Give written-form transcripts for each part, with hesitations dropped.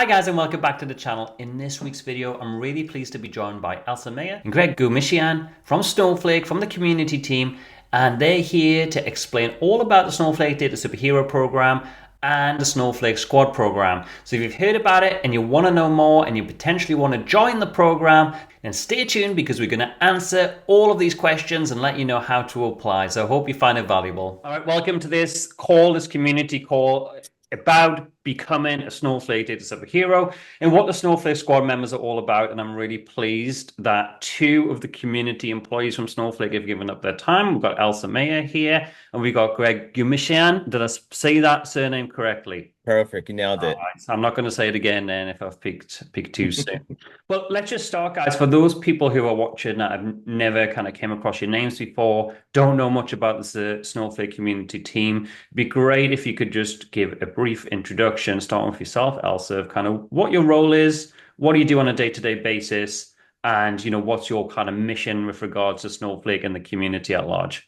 Hi guys and welcome back to the channel. In this week's video, I'm really pleased to be joined by Elsa Meyer and Greg Goomishian from Snowflake, from the community team, and they're here to explain all about the Snowflake Data Superhero program and the Snowflake Squad program. So if you've heard about it and you want to know more and you potentially want to join the program, then stay tuned because we're going to answer all of these questions and let you know how to apply. So I hope you find it valuable. All right, welcome to this call, this community call about becoming a Snowflake Data Superhero and what the Snowflake Squad members are all about. And I'm really pleased that two of the community employees from Snowflake have given up their time. We've got Elsa Meyer here and we've got Greg Goomishian. Did I say that surname correctly? Perfect. You nailed All it. right, so I'm not going to say it again then if I've picked too soon. Well, let's just start, guys. For those people who are watching that have never kind of came across your names before, don't know much about the Snowflake community team, it'd be great if you could just give a brief introduction, starting with yourself, Elsa, of kind of what your role is, what do you do on a day-to-day basis, and what's your kind of mission with regards to Snowflake and the community at large.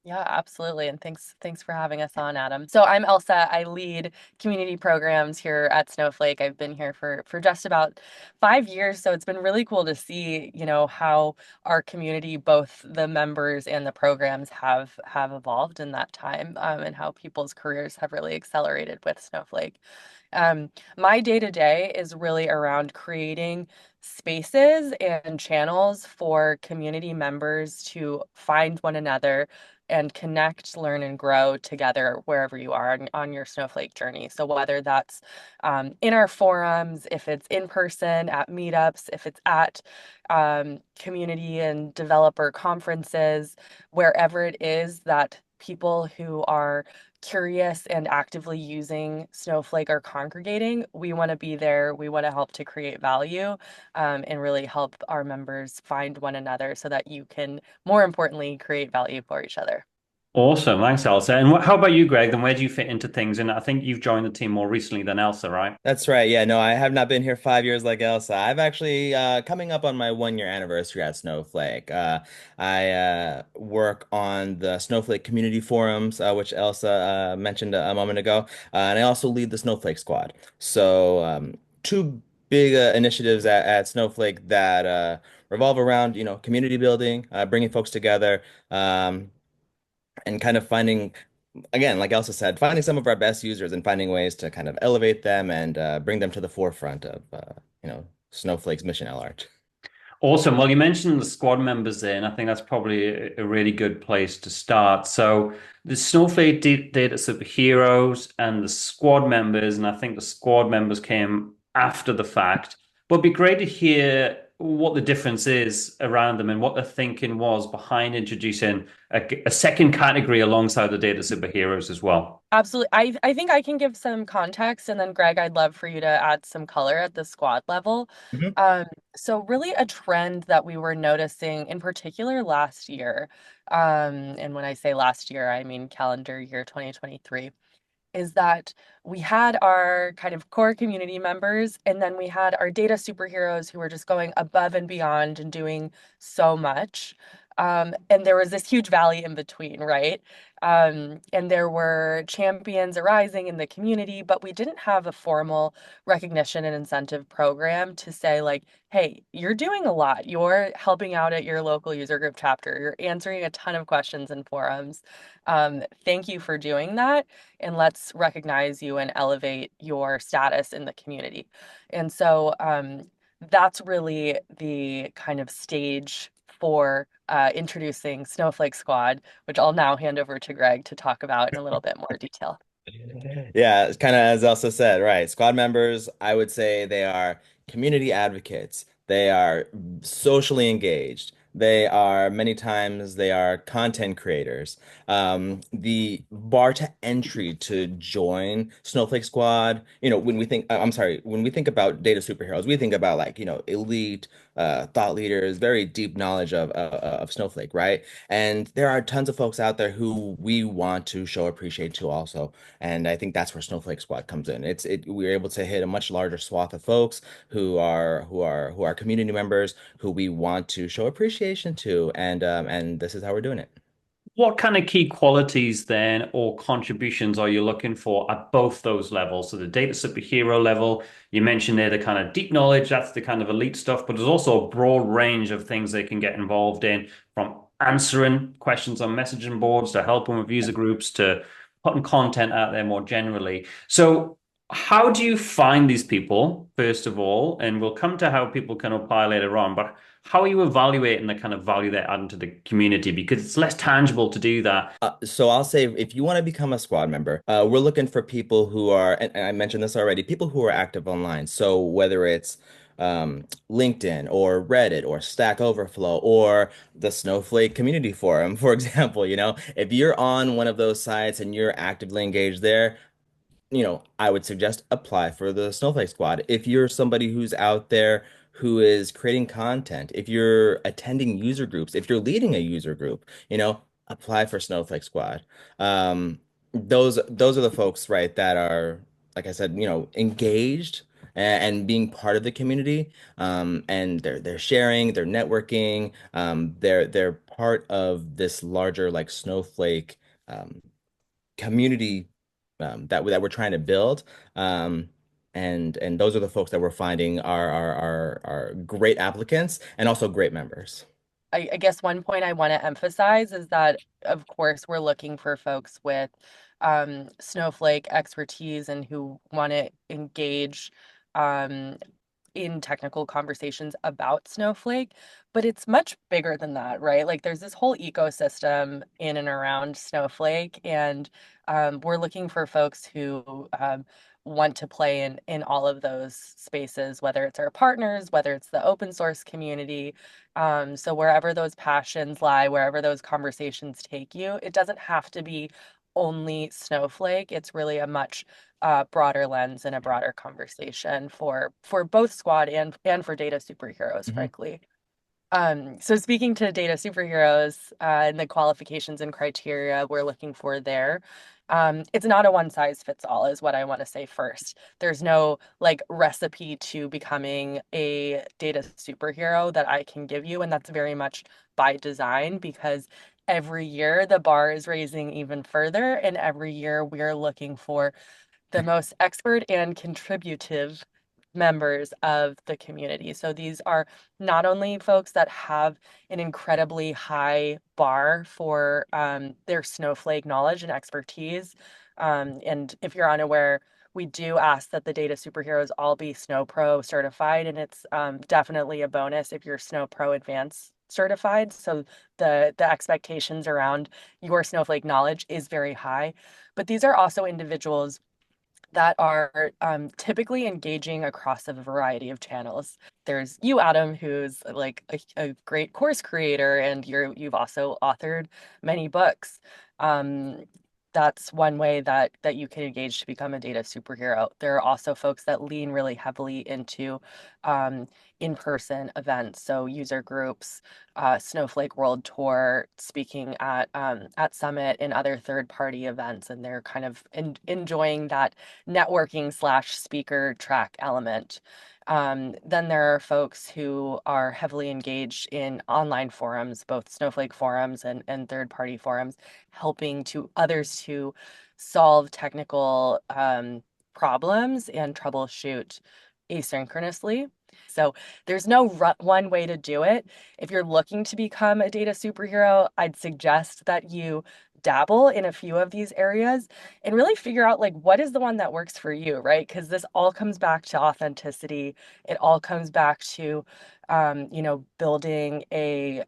Yeah, absolutely. And thanks for having us on, Adam. So I'm Elsa. I lead community programs here at Snowflake. I've been here for just about 5 years. So it's been really cool to see, how our community, both the members and the programs have evolved in that time, and how people's careers have really accelerated with Snowflake. My day-to-day is really around creating spaces and channels for community members to find one another and connect, learn, and grow together wherever you are on your Snowflake journey. So whether that's in our forums, if it's in person at meetups, if it's at community and developer conferences, wherever it is that people who are curious and actively using Snowflake are congregating, we want to be there. We want to help to create value, and really help our members find one another so that you can, more importantly, create value for each other. Awesome. Thanks, Elsa. And how about you, Greg? Then where do you fit into things? And I think you've joined the team more recently than Elsa, right? That's right. Yeah, no, I have not been here 5 years like Elsa. I've actually coming up on my 1 year anniversary at Snowflake. I work on the Snowflake community forums, which Elsa mentioned a moment ago, and I also lead the Snowflake Squad. So two big initiatives at Snowflake that revolve around, community building, bringing folks together, and kind of finding again, like Elsa said, finding some of our best users and finding ways to kind of elevate them and bring them to the forefront of Snowflake's mission at large. Awesome. Well, you mentioned the squad members there, and I think that's probably a really good place to start. So the Snowflake Data Superheroes and the squad members, and I think the squad members came after the fact. But it'd be great to hear what the difference is around them and what the thinking was behind introducing a second category alongside the data superheroes as well. Absolutely. I think I can give some context, and then Greg, I'd love for you to add some color at the squad level. Mhm. Um, so really a trend that we were noticing in particular last year, and when I say last year, I mean calendar year 2023, is that we had our kind of core community members, and then we had our data superheroes who were just going above and beyond and doing so much. And there was this huge valley in between, right? And there were champions arising in the community, but we didn't have a formal recognition and incentive program to say, like, hey, you're doing a lot. You're helping out at your local user group chapter. You're answering a ton of questions in forums. Thank you for doing that, and let's recognize you and elevate your status in the community. And so that's really the kind of stage for introducing Snowflake Squad, which I'll now hand over to Greg to talk about in a little bit more detail. Yeah, it's kind of as Elsa said, right? Squad members, I would say they are community advocates. They are socially engaged. They are many times they are content creators. The bar to entry to join Snowflake Squad, when we think, I'm sorry, when we think about data superheroes, we think about like, elite thought leaders, very deep knowledge of Snowflake, right? And there are tons of folks out there who we want to show appreciation to also. And I think that's where Snowflake Squad comes in. We're able to hit a much larger swath of folks who are community members who we want to show appreciation to, and this is how we're doing it. What kind of key qualities then or contributions are you looking for at both those levels? So the data superhero level, you mentioned there the kind of deep knowledge, that's the kind of elite stuff, but there's also a broad range of things they can get involved in, from answering questions on messaging boards to helping with user groups to putting content out there more generally. So how do you find these people, first of all? And we'll come to how people can apply later on, but how are you evaluating the kind of value they're adding to the community? Because it's less tangible to do that. So I'll say if you want to become a squad member, we're looking for people who are, and I mentioned this already, people who are active online. So whether it's LinkedIn or Reddit or Stack Overflow or the Snowflake Community Forum, for example, if you're on one of those sites and you're actively engaged there, I would suggest apply for the Snowflake Squad. If you're somebody who's out there who is creating content, if you're attending user groups, if you're leading a user group, apply for Snowflake Squad. Those are the folks, right, that are, like I said, engaged and being part of the community. And they're sharing, they're networking, they're part of this larger like Snowflake community that we're trying to build. And those are the folks that we're finding are great applicants and also great members. I guess one point I want to emphasize is that, of course, we're looking for folks with Snowflake expertise and who want to engage um, in technical conversations about Snowflake, but it's much bigger than that, right? Like there's this whole ecosystem in and around Snowflake, and we're looking for folks who want to play in all of those spaces, whether it's our partners, whether it's the open source community. So wherever those passions lie, wherever those conversations take you, it doesn't have to be only Snowflake. It's really a much broader lens and a broader conversation for both squad and for data superheroes, Mhm. frankly. So speaking to data superheroes and the qualifications and criteria we're looking for there, it's not a one size fits all, is what I want to say first. There's no like recipe to becoming a data superhero that I can give you, and that's very much by design because every year the bar is raising even further, and every year we're looking for the most expert and contributive members of the community. So these are not only folks that have an incredibly high bar for their Snowflake knowledge and expertise. And if you're unaware, we do ask that the data superheroes all be Snow Pro certified, and it's definitely a bonus if you're Snow Pro Advanced certified. So the expectations around your Snowflake knowledge is very high. But these are also individuals that are typically engaging across a variety of channels. There's you, Adam, who's like a great course creator, and you've also authored many books. Um, that's one way that you can engage to become a data superhero. There are also folks that lean really heavily into in-person events, so user groups, Snowflake World Tour, speaking at Summit and other third-party events, and they're kind of enjoying that networking slash speaker track element. Then there are folks who are heavily engaged in online forums, both Snowflake forums and third-party forums, helping to others to solve technical problems and troubleshoot asynchronously. So there's no one way to do it. If you're looking to become a data superhero, I'd suggest that you dabble in a few of these areas and really figure out like what is the one that works for you, right? Because this all comes back to authenticity. It all comes back to building a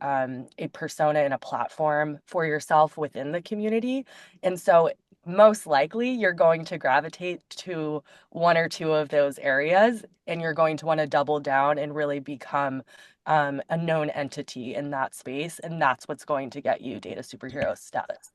persona and a platform for yourself within the community. And so most likely you're going to gravitate to one or two of those areas, and you're going to want to double down and really become a known entity in that space. And that's what's going to get you data superhero status.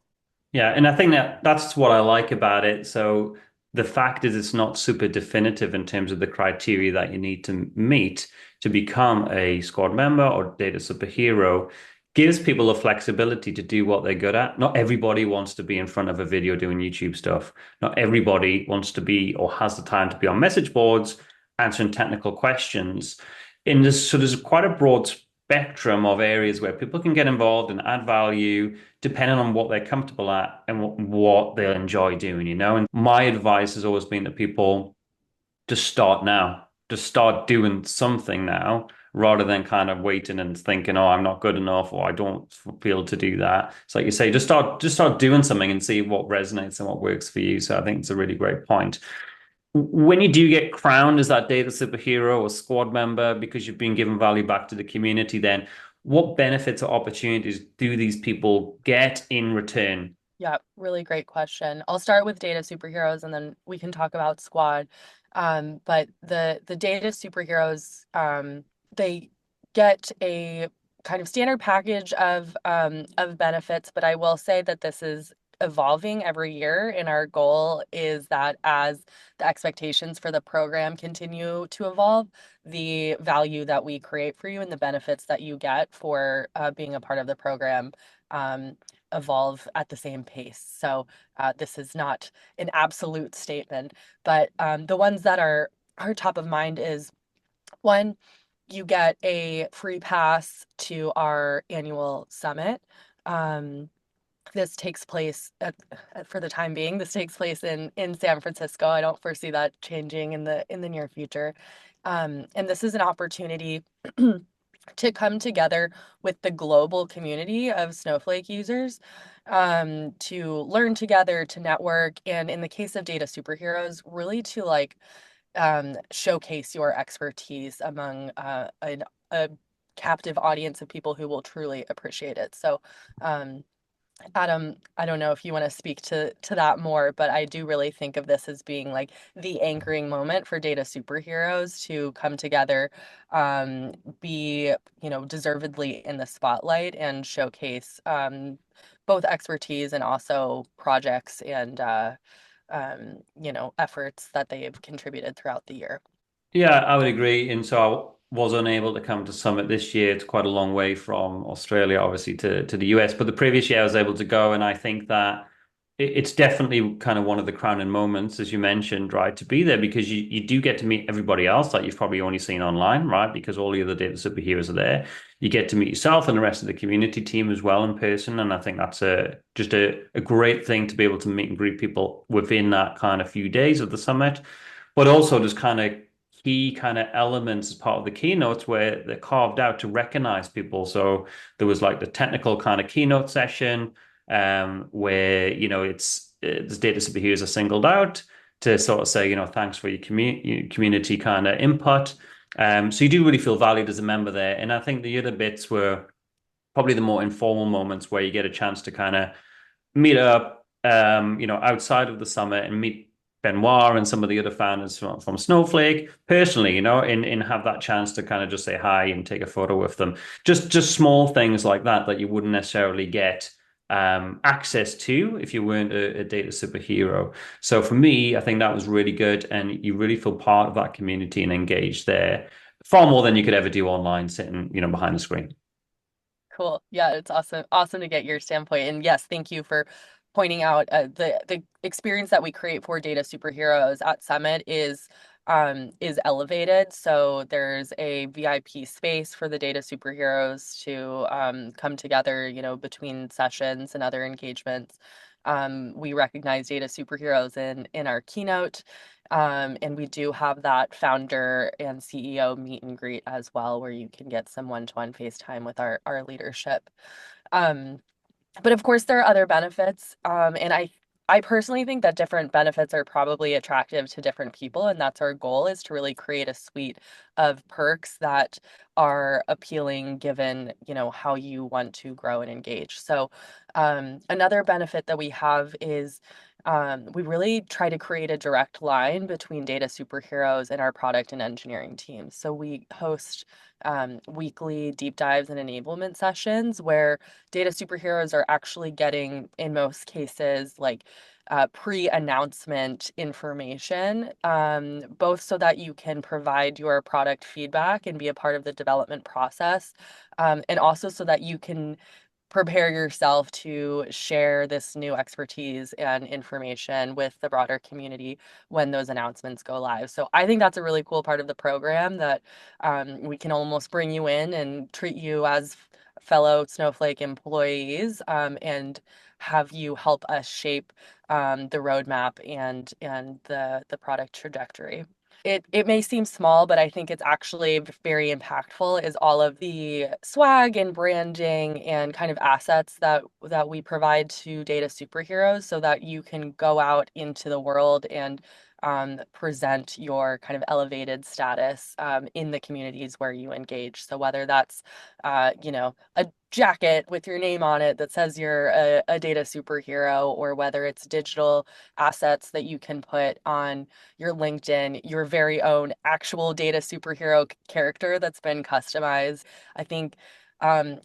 Yeah, and I think that that's what I like about it. So the fact is it's not super definitive in terms of the criteria that you need to meet to become a squad member or data superhero gives people the flexibility to do what they're good at. Not everybody wants to be in front of a video doing YouTube stuff. Not everybody wants to be or has the time to be on message boards answering technical questions. So there's quite a broad spectrum of areas where people can get involved and add value depending on what they're comfortable at and what they'll enjoy doing, you know? And my advice has always been that people just start now, just start doing something now rather than kind of waiting and thinking, oh, I'm not good enough or I don't feel to do that. It's like you say, just start doing something and see what resonates and what works for you. So I think it's a really great point. When you do get crowned as that data superhero or squad member because you've been given value back to the community, then what benefits or opportunities do these people get in return? Yeah, really great question. I'll start with data superheroes and then we can talk about squad. But the data superheroes, they get a kind of standard package of benefits, but I will say that this is evolving every year, and our goal is that as the expectations for the program continue to evolve, the value that we create for you and the benefits that you get for being a part of the program evolve at the same pace. So this is not an absolute statement, but the ones that are top of mind is one, you get a free pass to our annual summit. This takes place for the time being. This takes place in San Francisco. I don't foresee that changing in the near future. And this is an opportunity to come together with the global community of Snowflake users, to learn together, to network, and in the case of data superheroes, really to like showcase your expertise among a captive audience of people who will truly appreciate it. So, Adam, I don't know if you want to speak to that more, but I do really think of this as being like the anchoring moment for data superheroes to come together, be, deservedly in the spotlight and showcase both expertise and also projects and efforts that they've contributed throughout the year. Yeah, I would agree. And so I was unable to come to Summit this year. It's quite a long way from Australia, obviously, to the US. But the previous year I was able to go, and I think that it's definitely kind of one of the crowning moments, as you mentioned, right, to be there because you do get to meet everybody else that you've probably only seen online, right? Because all the other data superheroes are there. You get to meet yourself and the rest of the community team as well in person. And I think that's just a great thing to be able to meet and greet people within that kind of few days of the summit, but also just kind of key kind of elements as part of the keynotes where they're carved out to recognize people. So there was like the technical kind of keynote session, where it's the data superheroes are singled out to sort of say, thanks for your community kind of input. So you do really feel valued as a member there. And I think the other bits were probably the more informal moments where you get a chance to kind of meet up, outside of the summit and meet Benoit and some of the other founders from Snowflake personally, and have that chance to kind of just say hi and take a photo with them. Just small things like that you wouldn't necessarily get access to if you weren't a data superhero. So for me, I think that was really good, and you really feel part of that community and engaged there far more than you could ever do online, sitting, behind the screen. Cool. Yeah, it's awesome to get your standpoint. And yes, thank you for pointing out the experience that we create for data superheroes at Summit is elevated. So there's a VIP space for the data superheroes to come together, between sessions and other engagements. We recognize data superheroes in our keynote. And we do have that founder and CEO meet and greet as well, where you can get some one-to-one FaceTime with our leadership. Um, but of course, there are other benefits. And I personally think that different benefits are probably attractive to different people. And that's our goal, is to really create a suite of perks that are appealing given, how you want to grow and engage. So another benefit that we have is we really try to create a direct line between data superheroes and our product and engineering teams. So we host weekly deep dives and enablement sessions where data superheroes are actually getting, in most cases, like pre-announcement information, both so that you can provide your product feedback and be a part of the development process, and also so that you can prepare yourself to share this new expertise and information with the broader community when those announcements go live. So I think that's a really cool part of the program that we can almost bring you in and treat you as fellow Snowflake employees, and have you help us shape the roadmap and the product trajectory. It may seem small, but I think it's actually very impactful is all of the swag and branding and kind of assets that we provide to data superheroes so that you can go out into the world and present your kind of elevated status in the communities where you engage. So whether that's a jacket with your name on it that says you're a data superhero, or whether it's digital assets that you can put on your LinkedIn, your very own actual data superhero character that's been customized. I think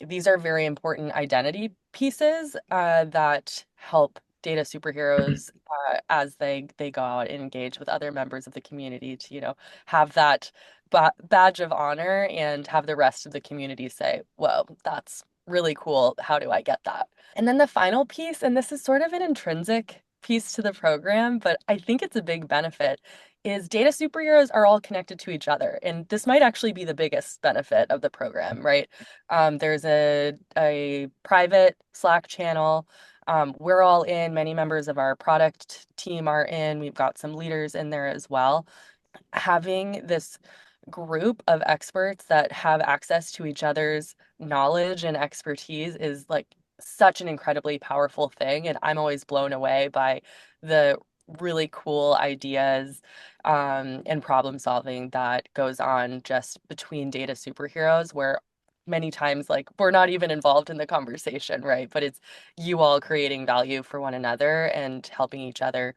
these are very important identity pieces that help data superheroes as they go out and engage with other members of the community to, have that badge of honor and have the rest of the community say, whoa, that's really cool. How do I get that? And then the final piece, and this is sort of an intrinsic piece to the program, but I think it's a big benefit, is data superheroes are all connected to each other. And this might actually be the biggest benefit of the program, right? There's a private Slack channel. We're all in, many members of our product team are in, we've got some leaders in there as well. Having this group of experts that have access to each other's knowledge and expertise is like such an incredibly powerful thing. And I'm always blown away by the really cool ideas and problem solving that goes on just between data superheroes, where many times like we're not even involved in the conversation, right? But it's you all creating value for one another and helping each other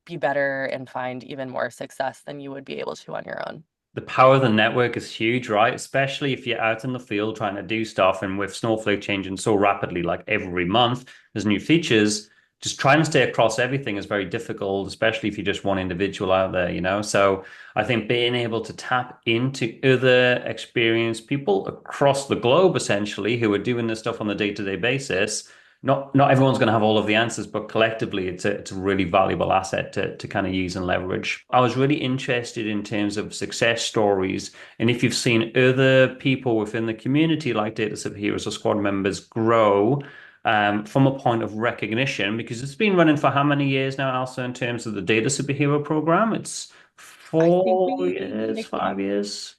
be better and find even more success than you would be able to on your own. The power of the network is huge, right? Especially if you're out in the field trying to do stuff, and with Snowflake changing so rapidly, like every month, there's new features. Just trying to stay across everything is very difficult, especially if you're just one individual out there, you know? So I think being able to tap into other experienced people across the globe, essentially, who are doing this stuff on a day-to-day basis, not everyone's going to have all of the answers, but collectively, it's a really valuable asset to kind of use and leverage. I was really interested in terms of success stories, and if you've seen other people within the community, like data superheroes or squad members, grow from a point of recognition, because it's been running for how many years now, Elsa, in terms of the data superhero program? It's I think 4 years, 5 years.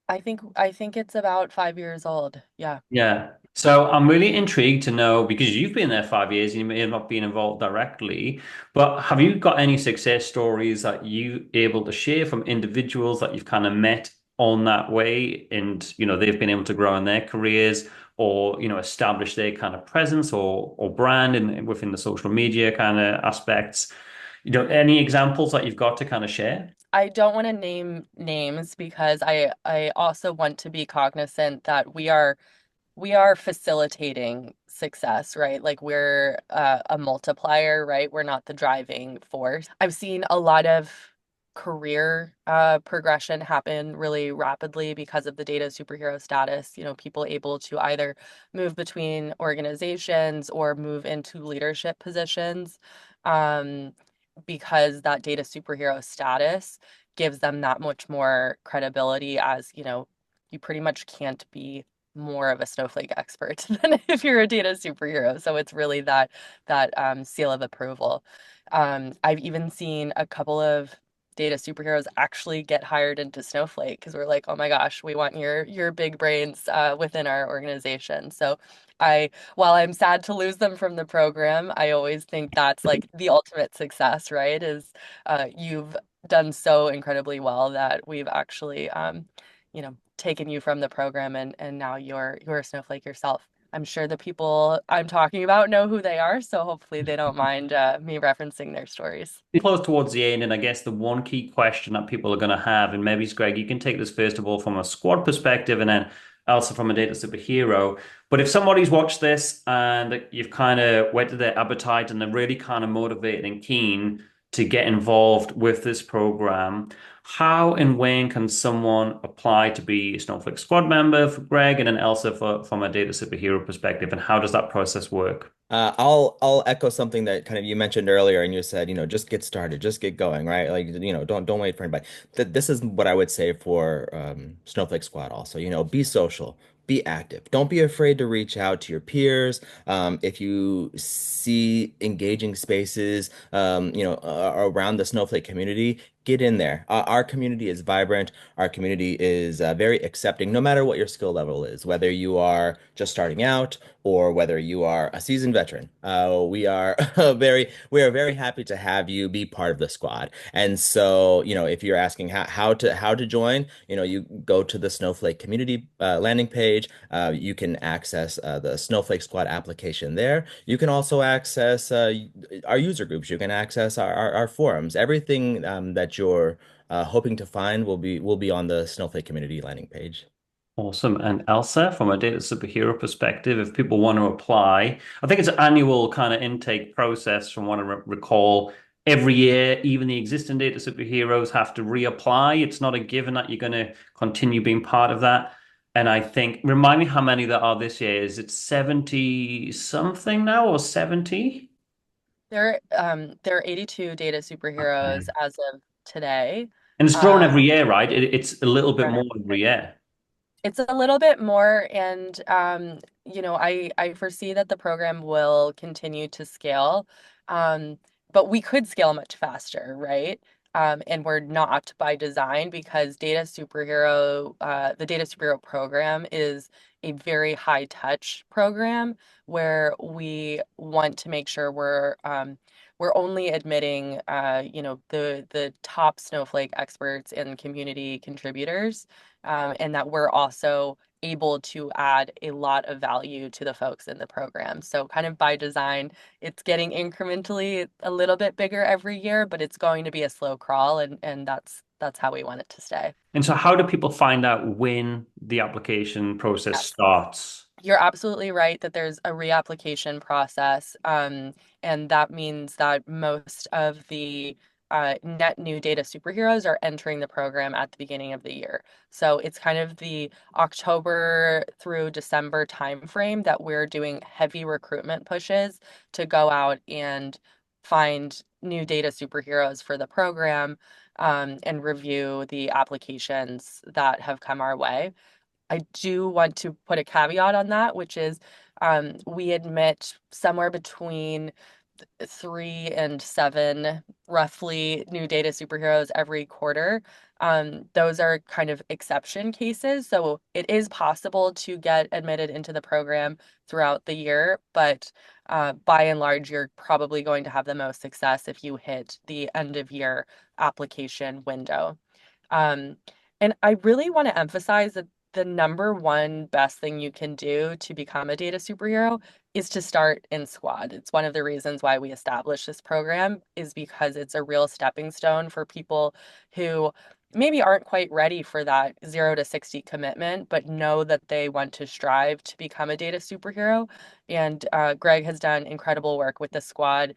I think it's about 5 years old. Yeah. Yeah. So I'm really intrigued to know, because you've been there 5 years and you may have not been involved directly, but have you got any success stories that you able to share from individuals that you've kind of met on that way, and they've been able to grow in their careers, or establish their kind of presence or brand within the social media kind of aspects? Any examples that you've got to kind of share? I don't want to name names because I also want to be cognizant that we are facilitating success, right? Like we're a multiplier, right? We're not the driving force. I've seen a lot of career progression happen really rapidly because of the data superhero status. People able to either move between organizations or move into leadership positions, um, because that data superhero status gives them that much more credibility, as you pretty much can't be more of a Snowflake expert than if you're a data superhero. So it's really that seal of approval. I've even seen a couple of data superheroes actually get hired into Snowflake because we're like, oh my gosh, we want your big brains within our organization. So while I'm sad to lose them from the program, I always think that's like the ultimate success, right? Is you've done so incredibly well that we've actually taken you from the program, and now you're a Snowflake yourself. I'm sure the people I'm talking about know who they are, so hopefully they don't mind me referencing their stories. Close towards the end, and I guess the one key question that people are going to have, and maybe Greg, you can take this first of all from a squad perspective, and then Elsa from a data superhero. But if somebody's watched this and you've kind of whetted their appetite and they're really kind of motivated and keen, to get involved with this program. How and when can someone apply to be a Snowflake Squad member for Greg and then Elsa from a data superhero perspective? And how does that process work? I'll echo something that kind of you mentioned earlier, and you said, just get started, just get going, right? Like, don't wait for anybody. This is what I would say for Snowflake Squad also. Be social, be active. Don't be afraid to reach out to your peers. If you see engaging spaces, around the Snowflake community, get in there. Our community is vibrant. Our community is very accepting, no matter what your skill level is, whether you are just starting out or whether you are a seasoned veteran. We are very happy to have you be part of the squad. And so, if you're asking how to join, you go to the Snowflake community landing page. You can access the Snowflake Squad application there. You can also access our user groups. You can access our forums. Everything that you're hoping to find will be on the Snowflake community landing page. Awesome. And Elsa, from a data superhero perspective, if people want to apply, I think it's an annual kind of intake process from what I recall. Every year, even the existing data superheroes have to reapply. It's not a given that you're going to continue being part of that. And I think, remind me how many there are this year. Is it 70 something now or 70? There are 82 data superheroes Okay. as of today. And it's grown Um, every year, right? It's a little bit more every year. It's a little bit more, and I foresee that the program will continue to scale, um, but we could scale much faster, right? And we're not by design because the Data Superhero program is a very high touch program where we want to make sure we're only admitting the top Snowflake experts and community contributors, and that we're also able to add a lot of value to the folks in the program. So kind of by design, it's getting incrementally a little bit bigger every year, but it's going to be a slow crawl, and that's how we want it to stay. And so, how do people find out when the application process Yes. starts? You're absolutely right that there's a reapplication process, and that means that most of the net new data superheroes are entering the program at the beginning of the year. So it's kind of the October through December timeframe that we're doing heavy recruitment pushes to go out and find new data superheroes for the program, and review the applications that have come our way. I do want to put a caveat on that, which is we admit somewhere between 3 and 7, roughly, new data superheroes every quarter. Those are kind of exception cases. So it is possible to get admitted into the program throughout the year, but by and large, you're probably going to have the most success if you hit the end of year application window. Um, and I really want to emphasize that the number one best thing you can do to become a data superhero is to start in squad. It's one of the reasons why we established this program is because it's a real stepping stone for people who maybe aren't quite ready for that 0 to 60 commitment, but know that they want to strive to become a data superhero. And Greg has done incredible work with the squad,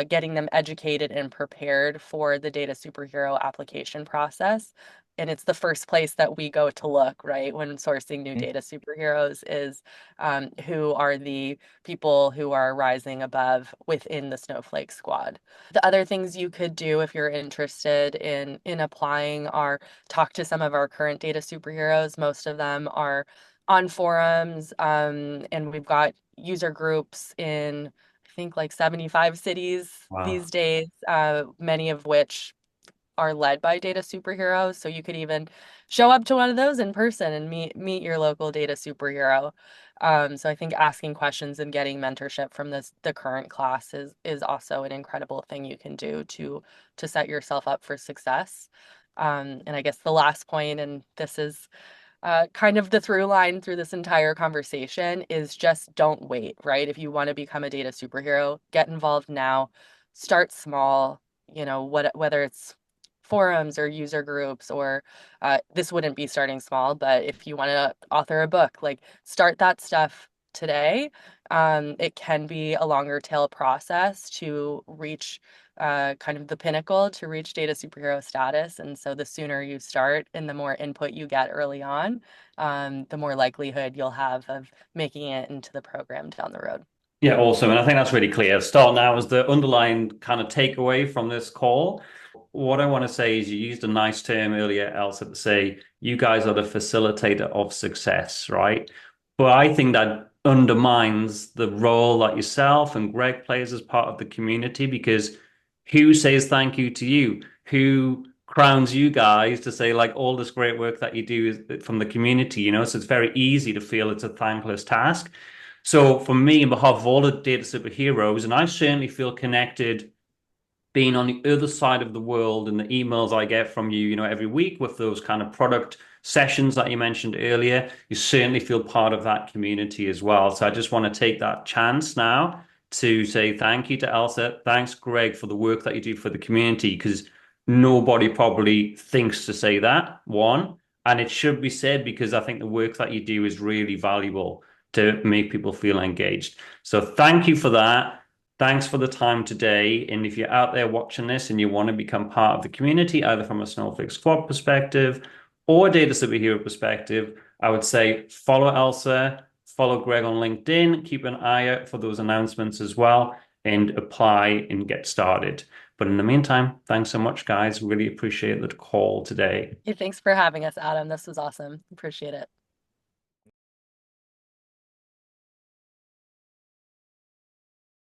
getting them educated and prepared for the data superhero application process. And it's the first place that we go to look, right, when sourcing new data superheroes is who are the people who are rising above within the Snowflake squad. The other things you could do if you're interested in applying are talk to some of our current data superheroes. Most of them are on forums, and we've got user groups in, I think, like 75 cities Wow. these days, many of which are led by data superheroes. So you could even show up to one of those in person and meet your local data superhero. So I think asking questions and getting mentorship from the current class is also an incredible thing you can do to set yourself up for success. And I guess the last point, and this is kind of the through line through this entire conversation, is just don't wait, right? If you want to become a data superhero, get involved now, start small, whether it's forums or user groups, or this wouldn't be starting small, but if you want to author a book, like start that stuff today. It can be a longer tail process to reach kind of the pinnacle to reach data superhero status. And so the sooner you start and the more input you get early on, the more likelihood you'll have of making it into the program down the road. Yeah, awesome. And I think that's really clear. Start now is the underlying kind of takeaway from this call. What I want to say is you used a nice term earlier, Elsa, to say you guys are the facilitator of success, right? But I think that undermines the role that yourself and Greg plays as part of the community, because who says thank you to you? Who crowns you guys to say like all this great work that you do is from the community, you know? So it's very easy to feel it's a thankless task. So for me, on behalf of all the data superheroes, and I certainly feel connected being on the other side of the world and the emails I get from you, you know, every week with those kind of product sessions that you mentioned earlier, you certainly feel part of that community as well. So I just want to take that chance now to say thank you to Elsa. Thanks, Greg, for the work that you do for the community, because nobody probably thinks to say that, one. And it should be said because I think the work that you do is really valuable to make people feel engaged. So thank you for that. Thanks for the time today. And if you're out there watching this and you want to become part of the community, either from a Snowflake Squad perspective or a data superhero perspective, I would say follow Elsa, follow Greg on LinkedIn, keep an eye out for those announcements as well, and apply and get started. But in the meantime, thanks so much, guys. Really appreciate the call today. Hey, thanks for having us, Adam. This was awesome. Appreciate it.